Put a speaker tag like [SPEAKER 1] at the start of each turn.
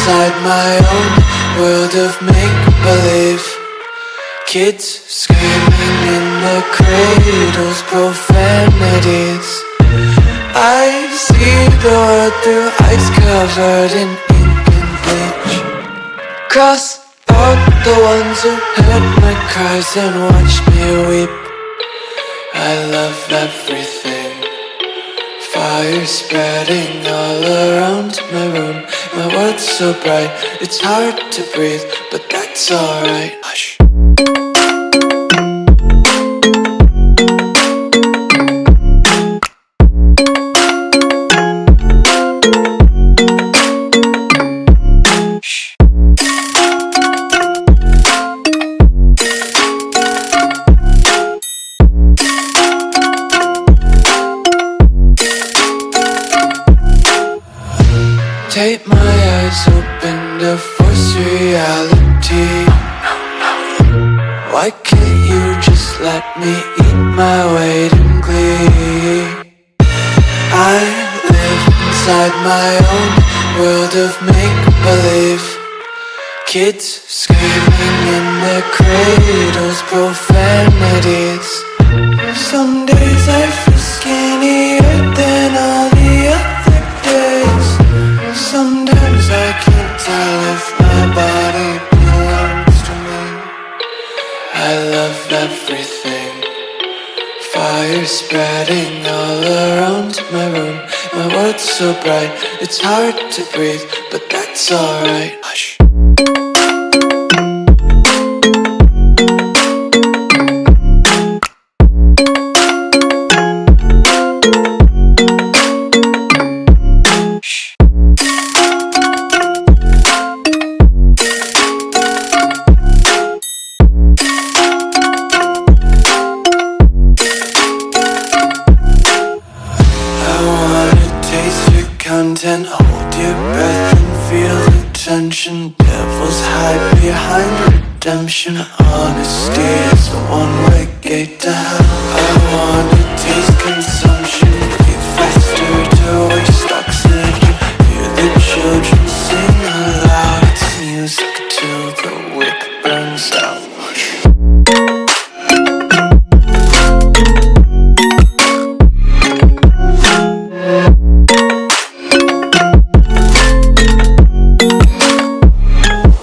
[SPEAKER 1] inside my own world of make-believe. Kids screaming in the cradles, profanities. I see the world through ice covered in ink and bleach. Cross out the ones who heard my cries and watched me weep. I love everything. Fire spreading all around my room. My world's so bright, it's hard to breathe, but that's alright. Hush. Tape my eyes open to force reality. Why can't you just let me eat my weight in glee? I live inside my own world of make-believe. Kids screaming in their cradles, profanities. Some days I feel skinnier than all the other days. Sometimes I can't tell if my body belongs to me. I love everything. Fire spreading all around my room. My world's so bright, it's hard to breathe, but that's alright. Hush. Content, hold your breath and feel the tension. Devils hide behind redemption. Honesty is a one-way gate to hell. I wanna taste consumption, breathe faster to waste